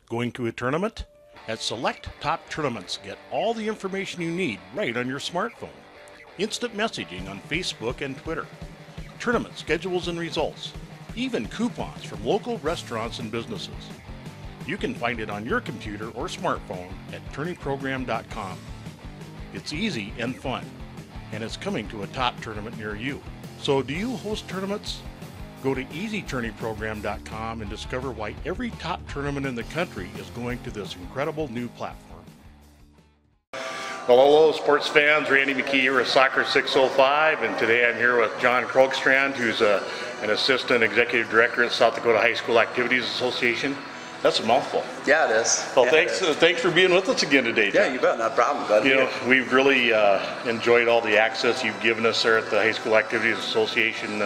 Going to a tournament? At Select Top Tournaments, get all the information you need right on your smartphone. Instant messaging on Facebook and Twitter. Tournament schedules and results. Even coupons from local restaurants and businesses. You can find it on your computer or smartphone at tourneyprogram.com. It's easy and fun, and it's coming to a top tournament near you. So do you host tournaments? Go to easytourneyprogram.com and discover why every top tournament in the country is going to this incredible new platform. Well, hello sports fans, Randy McKee here with Soccer 605, and today I'm here with John Krogstrand, who's an assistant executive director at South Dakota High School Activities Association. That's a mouthful. Yeah, it is. Well, yeah, thanks for being with us again today, John. Yeah, you bet. Not a problem, buddy. You know, we've really enjoyed all the access you've given us there at the High School Activities Association.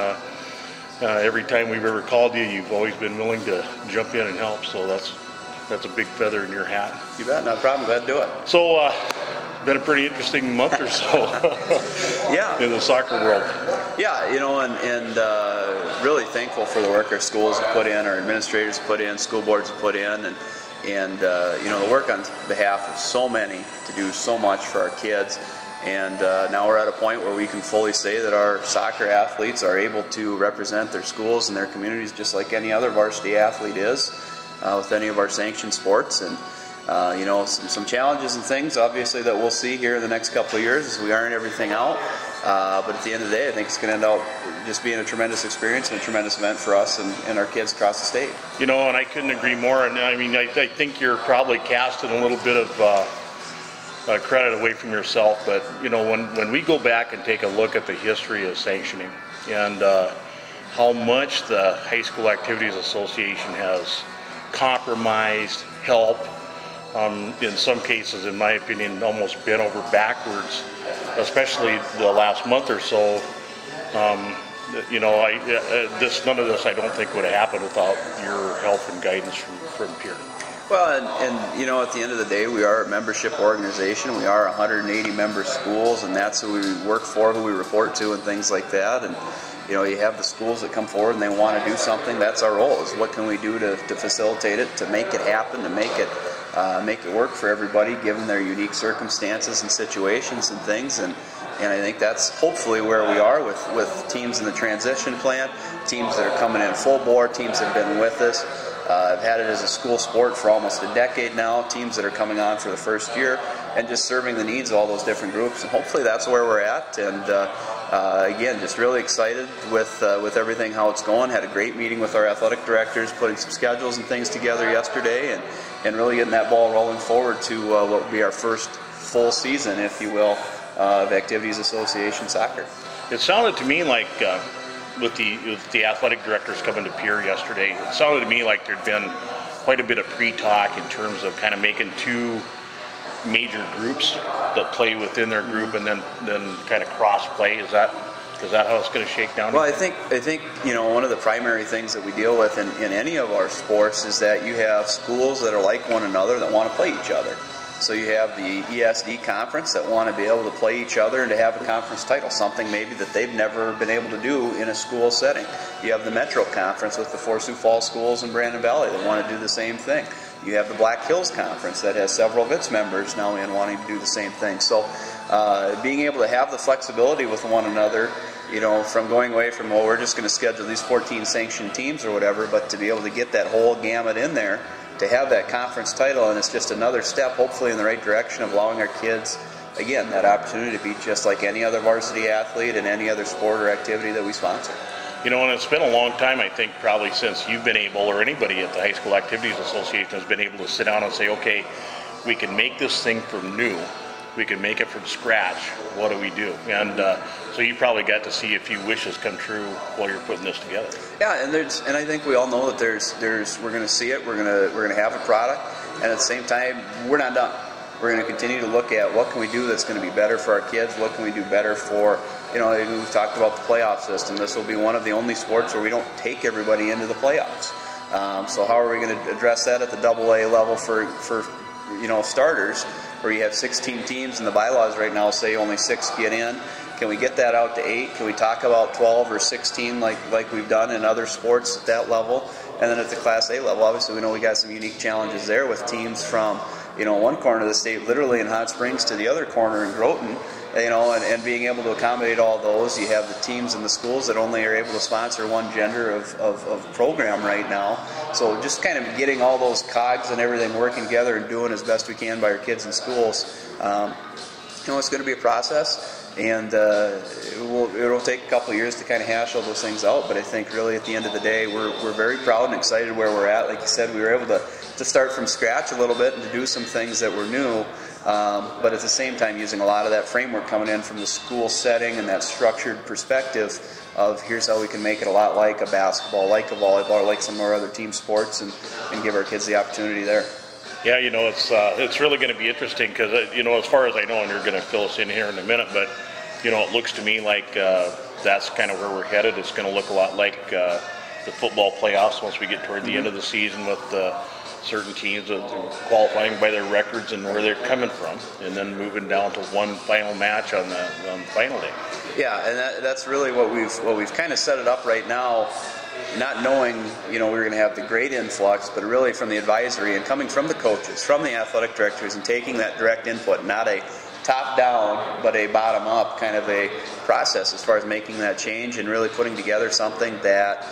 Every time we've ever called you, you've always been willing to jump in and help, so that's a big feather in your hat. You bet. Not a problem. Glad to do it. So, been a pretty interesting month or so yeah. in the soccer world. Yeah, you know, and really thankful for the work our schools have put in, our administrators have put in, school boards have put in, and you know, the work on behalf of so many to do so much for our kids. And now we're at a point where we can fully say that our soccer athletes are able to represent their schools and their communities just like any other varsity athlete is with any of our sanctioned sports. And you know, some challenges and things obviously that we'll see here in the next couple of years as we iron everything out. But at the end of the day, I think it's going to end up just being a tremendous experience and a tremendous event for us and our kids across the state. You know, and I couldn't agree more. And I mean, I think you're probably casting a little bit of credit away from yourself, but you know, when we go back and take a look at the history of sanctioning and how much the High School Activities Association has compromised, helped, in some cases, in my opinion, almost bent over backwards, especially the last month or so. You know, none of this I don't think would have happened without your help and guidance from Pierre. Well, and you know, at the end of the day, we are a membership organization. We are 180 member schools, and that's who we work for, who we report to, and things like that. And you know, you have the schools that come forward and they want to do something. That's our role: is what can we do to facilitate it, to make it happen, to make it work for everybody, given their unique circumstances and situations and things. And I think that's hopefully where we are with teams in the transition plan, teams that are coming in full bore, teams that have been with us. I've had it as a school sport for almost a decade now, teams that are coming on for the first year, and just serving the needs of all those different groups. And hopefully that's where we're at. And again, just really excited with everything, how it's going. Had a great meeting with our athletic directors, putting some schedules and things together yesterday, and really getting that ball rolling forward to what will be our first full season, if you will, of Activities Association soccer. It sounded to me like with the athletic directors coming to Pierre yesterday, it sounded to me like there'd been quite a bit of pre-talk in terms of kind of making two major groups that play within their group and then kind of cross-play. Is that how it's going to shake down? Well, I think you know, one of the primary things that we deal with in any of our sports is that you have schools that are like one another that want to play each other. So you have the ESD conference that want to be able to play each other and to have a conference title, something maybe that they've never been able to do in a school setting. You have the Metro Conference with the 4 Sioux Falls schools in Brandon Valley that want to do the same thing. You have the Black Hills Conference that has several of its members now in wanting to do the same thing. So being able to have the flexibility with one another, you know, from going away from, well, we're just going to schedule these 14 sanctioned teams or whatever, but to be able to get that whole gamut in there, to have that conference title, and it's just another step, hopefully, in the right direction of allowing our kids, again, that opportunity to be just like any other varsity athlete and any other sport or activity that we sponsor. You know, and it's been a long time, I think, probably since you've been able, or anybody at the High School Activities Association has been able to sit down and say, okay, we can make this thing from new. We can make it from scratch. What do we do? And so you probably got to see a few wishes come true while you're putting this together. Yeah, and I think we all know that we're going to see it. We're going to have a product, and at the same time, we're not done. We're going to continue to look at what can we do that's going to be better for our kids. What can we do better for, you know, we've talked about the playoff system. This will be one of the only sports where we don't take everybody into the playoffs. So how are we going to address that at the AA level for you know, starters, where you have 16 teams and the bylaws right now say only 6 get in? Can we get that out to 8? Can we talk about 12 or 16 like we've done in other sports at that level? And then at the Class A level, obviously we know we got some unique challenges there with teams from, one corner of the state, literally in Hot Springs, to the other corner in Groton, and being able to accommodate all those. You have the teams and the schools that only are able to sponsor one gender of program right now. So just kind of getting all those cogs and everything working together and doing as best we can by our kids in schools. It's going to be a process. And it'll take a couple of years to kind of hash all those things out, but I think really at the end of the day, we're very proud and excited where we're at. Like you said, we were able to start from scratch a little bit and to do some things that were new, but at the same time using a lot of that framework coming in from the school setting and that structured perspective of here's how we can make it a lot like a basketball, like a volleyball, like some of our other team sports, and give our kids the opportunity there. Yeah, it's really going to be interesting because, as far as I know, and you're going to fill us in here in a minute, but, it looks to me like that's kind of where we're headed. It's going to look a lot like the football playoffs once we get toward the end of the season with certain teams qualifying by their records and where they're coming from, and then moving down to one final match on the final day. Yeah, and that's really what we've kind of set it up right now. Not knowing, we're going to have the great influx, but really from the advisory and coming from the coaches, from the athletic directors, and taking that direct input, not a top-down, but a bottom-up kind of a process as far as making that change and really putting together something that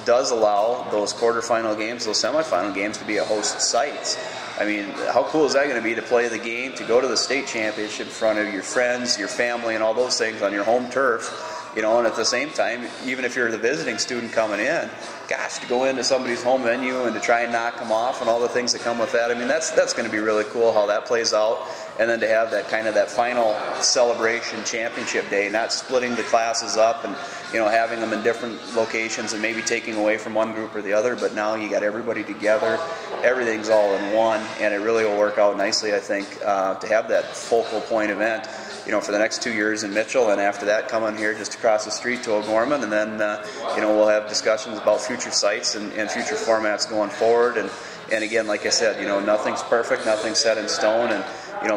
does allow those quarterfinal games, those semifinal games to be at host sites. I mean, how cool is that going to be to play the game, to go to the state championship in front of your friends, your family, and all those things on your home turf? And at the same time, even if you're the visiting student coming in, gosh, to go into somebody's home venue and to try and knock them off and all the things that come with that, I mean, that's going to be really cool how that plays out. And then to have that kind of that final celebration championship day, not splitting the classes up and, having them in different locations and maybe taking away from one group or the other, but now you got everybody together, everything's all in one, and it really will work out nicely, I think, to have that focal point event, for the next 2 years in Mitchell, and after that come on here just across the street to O'Gorman, and then, we'll have discussions about future sites and future formats going forward, and again, like I said, nothing's perfect, nothing's set in stone, and,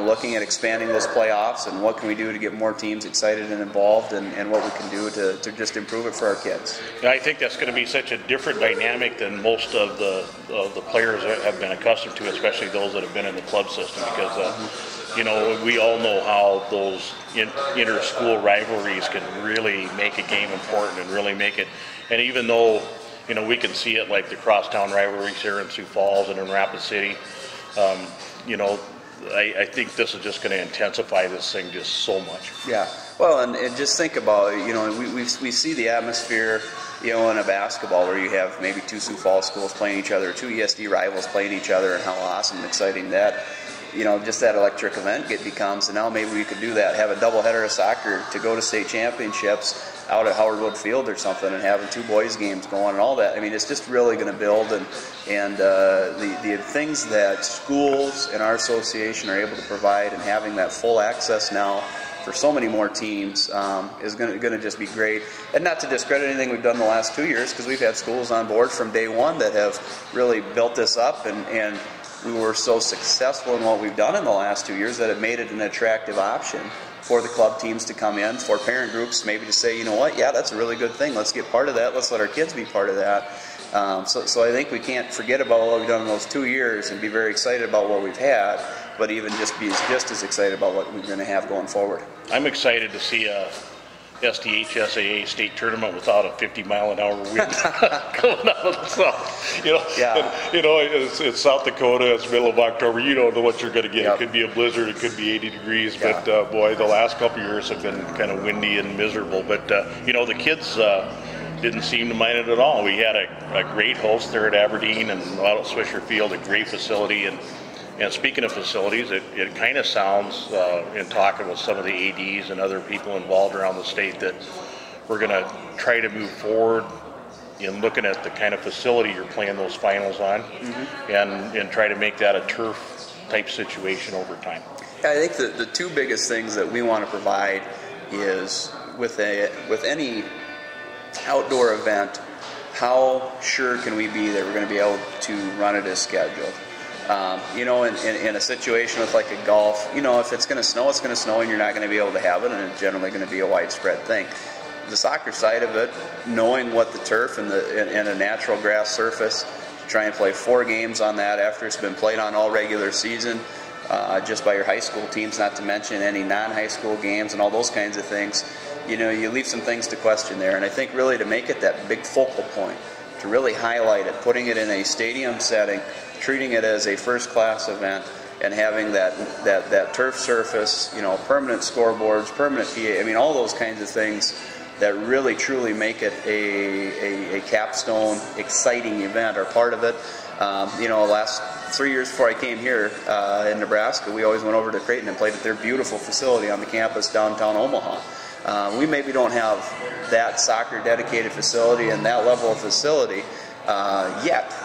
looking at expanding those playoffs and what can we do to get more teams excited and involved, and what we can do to just improve it for our kids. Yeah, I think that's going to be such a different dynamic than most of the players have been accustomed to, especially those that have been in the club system, because we all know how those inter-school rivalries can really make a game important and really make it. And even though, we can see it like the crosstown rivalries here in Sioux Falls and in Rapid City, I think this is just going to intensify this thing just so much. Yeah. Well, and just think about, we see the atmosphere, in a basketball where you have maybe two Sioux Falls schools playing each other, two ESD rivals playing each other, and how awesome and exciting that, just that electric event becomes. And now maybe we could do that, have a doubleheader of soccer to go to state championships out at Howard Wood Field or something, and having two boys games going and all that. I mean, it's just really going to build, and the things that schools and our association are able to provide, and having that full access now for so many more teams is going to just be great. And not to discredit anything we've done the last 2 years, because we've had schools on board from day one that have really built this up, and we were so successful in what we've done in the last 2 years that it made it an attractive option for the club teams to come in, for parent groups maybe to say, yeah, that's a really good thing. Let's get part of that. Let's let our kids be part of that. So I think we can't forget about what we've done in those 2 years and be very excited about what we've had, but even just be just as excited about what we're going to have going forward. I'm excited to see a SDHSAA state tournament without a 50-mile-an-hour wind going out of the south. Yeah. It's South Dakota. It's middle of October. You don't know what you're going to get. Yep. It could be a blizzard. It could be 80 degrees. Yeah. But boy, the last couple of years have been kind of windy and miserable. But the kids didn't seem to mind it at all. We had a great host there at Aberdeen and out at Swisher Field, a great facility. And speaking of facilities, it kind of sounds, in talking with some of the ADs and other people involved around the state, that we're going to try to move forward in looking at the kind of facility you're playing those finals on, and try to make that a turf type situation over time. I think the two biggest things that we want to provide is with any outdoor event, how sure can we be that we're going to be able to run it as scheduled? In a situation with like a golf, if it's going to snow, it's going to snow, and you're not going to be able to have it, and it's generally going to be a widespread thing. the soccer side of it, knowing what the turf and a natural grass surface, try and play 4 games on that after it's been played on all regular season, just by your high school teams, not to mention any non-high school games and all those kinds of things. You know, you leave some things to question there, and I think really to make it that big focal point, to really highlight it, putting it in a stadium setting, treating it as a first-class event, and having that turf surface, you know, permanent scoreboards, permanent PA, I mean, all those kinds of things that really truly make it a capstone, exciting event are part of it. You know, last 3 years before I came here in Nebraska, we always went over to Creighton and played at their beautiful facility on the campus downtown Omaha. We maybe don't have that soccer dedicated facility and that level of facility yet,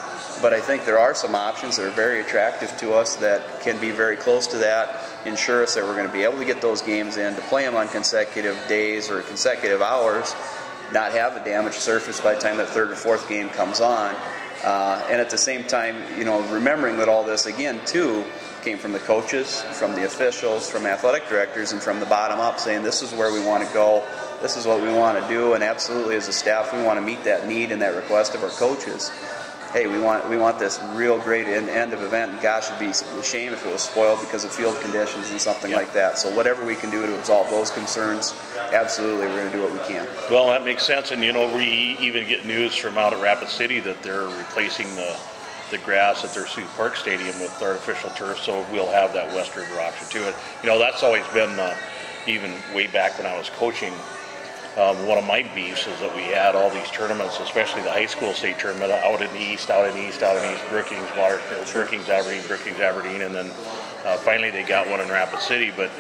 but I think there are some options that are very attractive to us that can be very close to that, ensure us that we're going to be able to get those games in, to play them on consecutive days or consecutive hours, not have a damaged surface by the time that 3rd or 4th game comes on. And at the same time, you know, remembering that all this, again, too, came from the coaches, from the officials, from athletic directors, and from the bottom up, saying this is where we want to go, this is what we want to do, and absolutely as a staff we want to meet that need and that request of our coaches. Hey, we want this real great end of event, and gosh, it'd be a shame if it was spoiled because of field conditions and something like that. So whatever we can do to absolve those concerns, absolutely, we're going to do what we can. Well, that makes sense, and you know, we even get news from out at Rapid City that they're replacing the grass at their Sioux Park Stadium with artificial turf, so we'll have that West River option too. And you know, that's always been, even way back when I was coaching, one of my beefs is that we had all these tournaments, especially the high school state tournament, out in the East, Brookings, Waterfield, Brookings, Aberdeen, and then finally they got one in Rapid City. But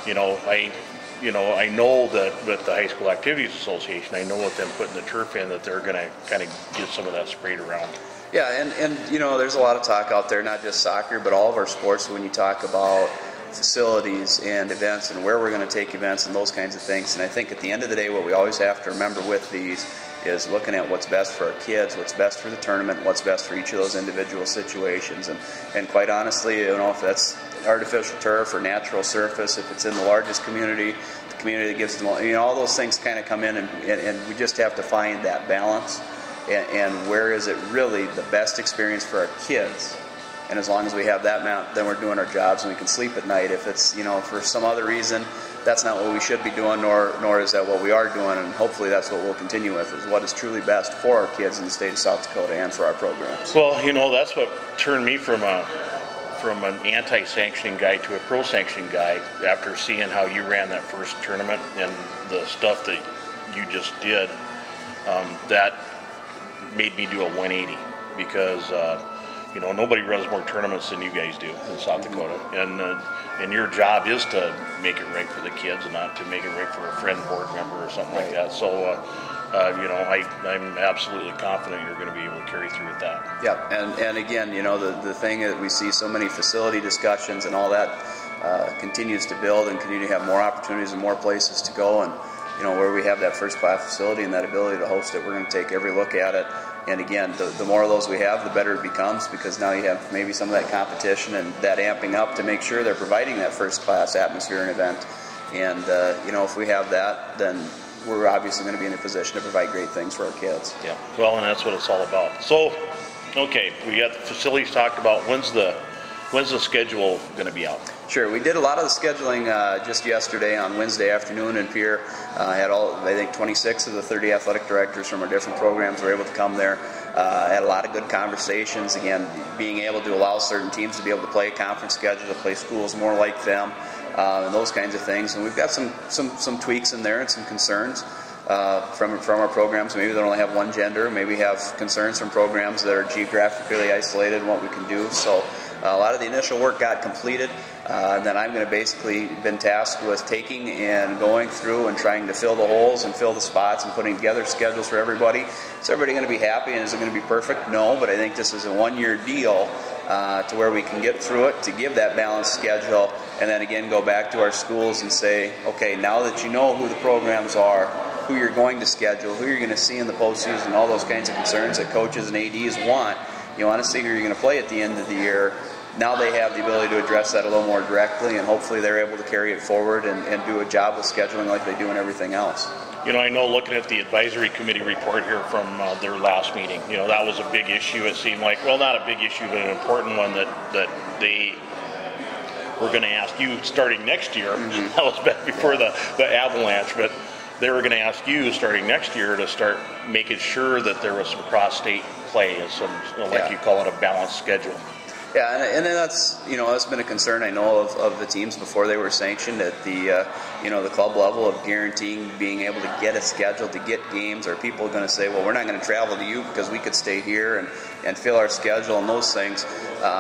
you know, I know that with the High School Activities Association, I know with them putting the turf in that they're going to kind of get some of that sprayed around. Yeah, and you know, there's a lot of talk out there, not just soccer, but all of our sports, when you talk about facilities and events and where we're going to take events and those kinds of things. And I think at the end of the day, what we always have to remember with these is looking at what's best for our kids, what's best for the tournament, what's best for each of those individual situations. And quite honestly, you know, if that's artificial turf or natural surface, if it's in the largest community, the community that gives them, you know, all those things kind of come in, and we just have to find that balance. And where is it really the best experience for our kids? And as long as we have that map, then we're doing our jobs and we can sleep at night. If it's, you know, for some other reason, that's not what we should be doing, nor is that what we are doing. And hopefully that's what we'll continue with, is what is truly best for our kids in the state of South Dakota and for our programs. Well, you know, that's what turned me from an anti-sanctioning guy to a pro-sanctioning guy after seeing how you ran that first tournament and the stuff that you just did. That made me do a 180 because you know, nobody runs more tournaments than you guys do in South Dakota, and your job is to make it right for the kids and not to make it right for a friend board member or something like that. So you know, I'm absolutely confident you're going to be able to carry through with that. Yeah, and again, you know, the thing that we see so many facility discussions and all that continues to build and continue to have more opportunities and more places to go. And you know, where we have that first-class facility and that ability to host it, we're going to take every look at it. And again, the more of those we have, the better it becomes, because now you have maybe some of that competition and that amping up to make sure they're providing that first-class atmosphere and event. And you know, if we have that, then we're obviously going to be in a position to provide great things for our kids. Yeah, well, and that's what it's all about. So, okay, we got the facilities talked about. When's the schedule going to be out? Sure, we did a lot of the scheduling just yesterday on Wednesday afternoon in Pierre. Had I think 26 of the 30 athletic directors from our different programs were able to come there. Had a lot of good conversations. Again, being able to allow certain teams to be able to play a conference schedule, to play schools more like them, and those kinds of things. And we've got some tweaks in there and some concerns from our programs. Maybe they only have one gender. Maybe have concerns from programs that are geographically isolated and what we can do. So a lot of the initial work got completed. And then I'm going to basically been tasked with taking and going through and trying to fill the holes and fill the spots and putting together schedules for everybody. Is everybody going to be happy, and is it going to be perfect? No, but I think this is a one-year deal to where we can get through it, to give that balanced schedule, and then again go back to our schools and say, okay, now that you know who the programs are, who you're going to schedule, who you're going to see in the postseason, all those kinds of concerns that coaches and ADs want, you want to see who you're going to play at the end of the year. Now they have the ability to address that a little more directly, and hopefully they're able to carry it forward and do a job with scheduling like they do in everything else. I know looking at the advisory committee report here from their last meeting, that was a big issue. It seemed like, well, not a big issue, but an important one that they were going to ask you starting next year. Mm-hmm. That was back before the avalanche, but they were going to ask you starting next year to start making sure that there was some cross-state play, and some, like you call it, a balanced schedule. Yeah, and that's that's been a concern I know of the teams before they were sanctioned at the the club level, of guaranteeing being able to get a schedule, to get games. Are people going to say, well, we're not going to travel to you because we could stay here and fill our schedule and those things?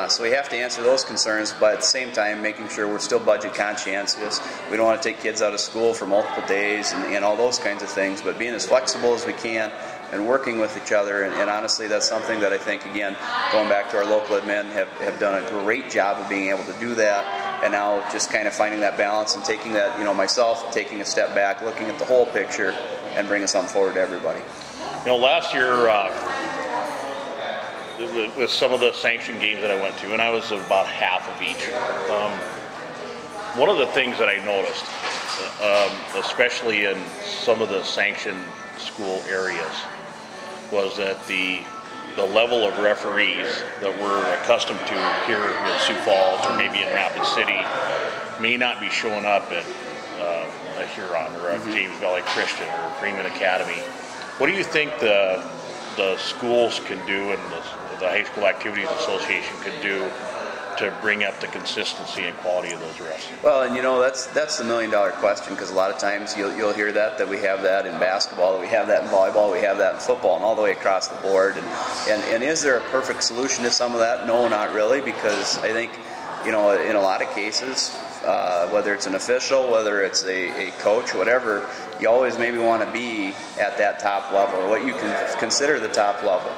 So we have to answer those concerns, but at the same time making sure we're still budget conscientious. We don't want to take kids out of school for multiple days and all those kinds of things, but being as flexible as we can and working with each other, and honestly that's something that I think, again, going back to our local admin, have done a great job of being able to do that, and now just kind of finding that balance and taking that, myself taking a step back, looking at the whole picture and bringing something forward to everybody. Last year with some of the sanctioned games that I went to, and I was about half of each, one of the things that I noticed, especially in some of the sanctioned school areas, was that the level of referees that we're accustomed to here in Sioux Falls or maybe in Rapid City may not be showing up at a Huron or a James Valley Christian or Freeman Academy. What do you think the schools can do and the High School Activities Association could do to bring up the consistency and quality of those refs? Well, and that's the million-dollar question, because a lot of times you'll hear that we have that in basketball, that we have that in volleyball, we have that in football, and all the way across the board. And is there a perfect solution to some of that? No, not really, because I think in a lot of cases, whether it's an official, whether it's a coach, whatever, you always maybe want to be at that top level, or what you can consider the top level.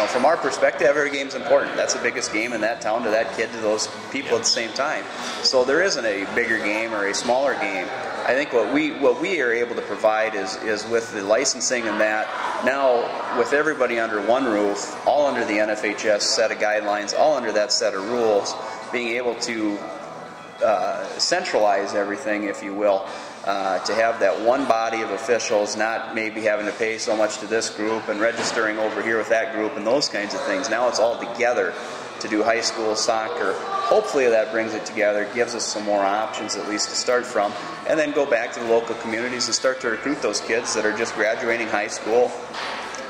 From our perspective, every game's important. That's the biggest game in that town to that kid, to those people at the same time. So there isn't a bigger game or a smaller game. I think what we are able to provide is with the licensing and that, now with everybody under one roof, all under the NFHS set of guidelines, all under that set of rules, being able to centralize everything, if you will, to have that one body of officials, not maybe having to pay so much to this group and registering over here with that group and those kinds of things. Now it's all together to do high school soccer. Hopefully that brings it together, gives us some more options at least to start from, and then go back to the local communities and start to recruit those kids that are just graduating high school,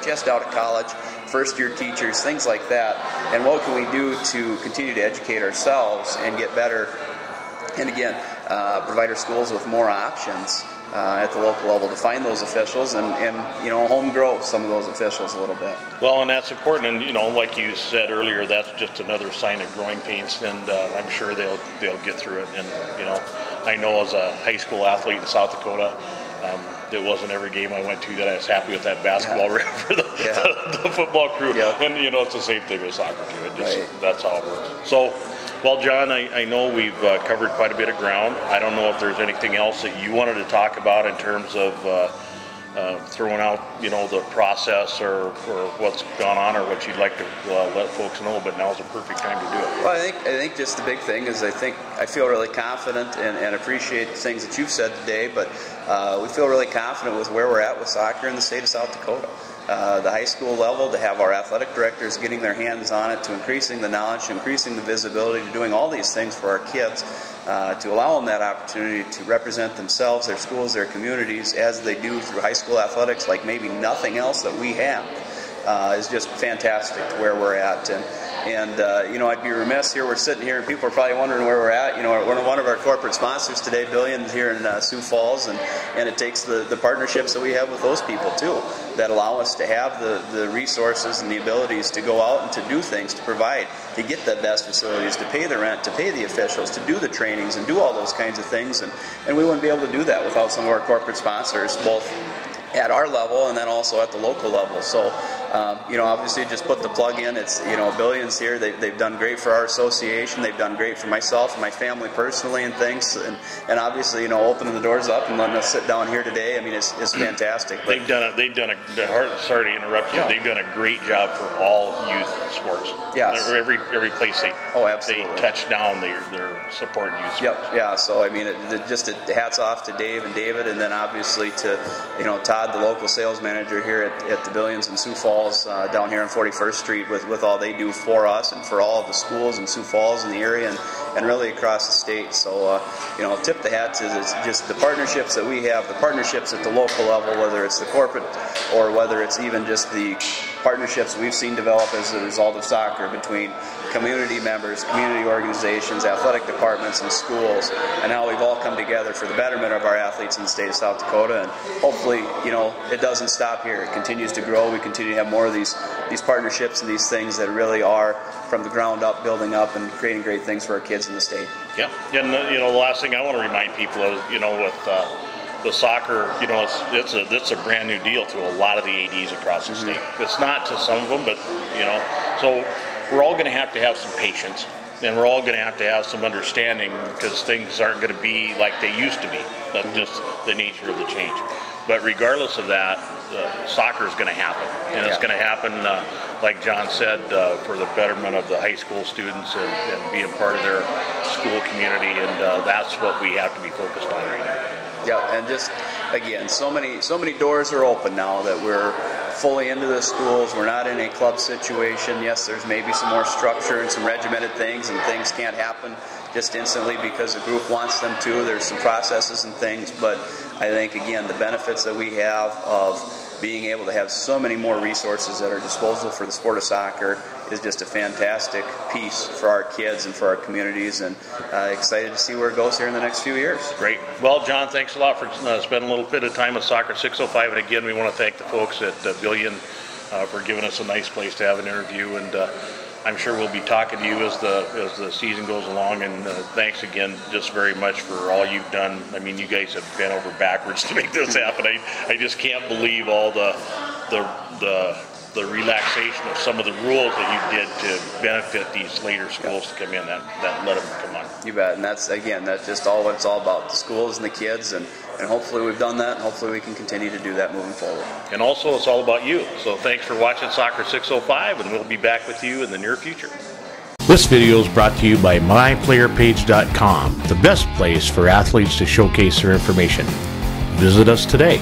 just out of college, first-year teachers, things like that. And what can we do to continue to educate ourselves and get better, and again, provide our schools with more options at the local level to find those officials and home grow some of those officials a little bit. Well, and that's important, and like you said earlier, that's just another sign of growing pains, and I'm sure they'll get through it. And I know as a high school athlete in South Dakota, it wasn't every game I went to that I was happy with that basketball ref for the football crew. Yeah. And it's the same thing with soccer too. It just, that's how it works. So, well, John, I know we've covered quite a bit of ground. I don't know if there's anything else that you wanted to talk about in terms of throwing out, the process or what's gone on, or what you'd like to let folks know. But now's the perfect time to do it. Well, I think just the big thing is I feel really confident and appreciate the things that you've said today. But we feel really confident with where we're at with soccer in the state of South Dakota. The high school level, to have our athletic directors getting their hands on it, to increasing the knowledge, to increasing the visibility, to doing all these things for our kids, to allow them that opportunity to represent themselves, their schools, their communities, as they do through high school athletics like maybe nothing else that we have, is just fantastic to where we're at. And I'd be remiss here, we're sitting here and people are probably wondering where we're at. One of our corporate sponsors today, Billions, here in Sioux Falls, and it takes the partnerships that we have with those people too, that allow us to have the resources and the abilities to go out and to do things, to provide, to get the best facilities, to pay the rent, to pay the officials, to do the trainings and do all those kinds of things. And we wouldn't be able to do that without some of our corporate sponsors, both at our level and then also at the local level. So Obviously just put the plug in. It's, Billions here, they've done great for our association. They've done great for myself and my family personally and things. And obviously, opening the doors up and letting us sit down here today, I mean, it's fantastic. But sorry to interrupt you, they've done a great job for all youth sports. Yes. Every place they touch down, they're supporting youth sports. Yep, yeah, so I mean, just hats off to Dave and David, and then obviously to, Todd, the local sales manager here at the Billions in Sioux Falls, down here on 41st Street with all they do for us and for all of the schools in Sioux Falls in the area and really across the state. So, tip the hat to just the partnerships that we have, the partnerships at the local level, whether it's the corporate or whether it's even just the partnerships we've seen develop as a result of soccer between community members, community organizations, athletic departments, and schools, and how we've all come together for the betterment of our athletes in the state of South Dakota. And hopefully, it doesn't stop here. It continues to grow. We continue to have more of these partnerships and these things that really are from the ground up, building up and creating great things for our kids in the state. Yeah, and the last thing I want to remind people is, with the soccer, it's a brand new deal to a lot of the ADs across the state. It's not to some of them, but so we're all going to have some patience, and we're all going to have some understanding, because things aren't going to be like they used to be. That's just the nature of the change. But regardless of that, soccer is going to happen, and it's going to happen, like John said, for the betterment of the high school students and being part of their school community, and that's what we have to be focused on right now. Yeah, and just again, so many doors are open now that we're fully into the schools. We're not in a club situation. Yes, there's maybe some more structure and some regimented things, and things can't happen just instantly because the group wants them to. There's some processes and things, but I think, again, the benefits that we have of being able to have so many more resources at our disposal for the sport of soccer is just a fantastic piece for our kids and for our communities, and excited to see where it goes here in the next few years. Great. Well, John, thanks a lot for spending a little bit of time with Soccer 605, and again, we want to thank the folks at Billion for giving us a nice place to have an interview, and I'm sure we'll be talking to you as the season goes along, and thanks again just very much for all you've done. I mean, you guys have bent over backwards to make this happen. I just can't believe all the relaxation of some of the rules that you did to benefit these later schools to come in that let them come on. You bet, and that's just all what it's all about, the schools and the kids, and hopefully we've done that, and hopefully we can continue to do that moving forward. And also, it's all about you. So thanks for watching Soccer 605, and we'll be back with you in the near future. This video is brought to you by MyPlayerPage.com, the best place for athletes to showcase their information. Visit us today.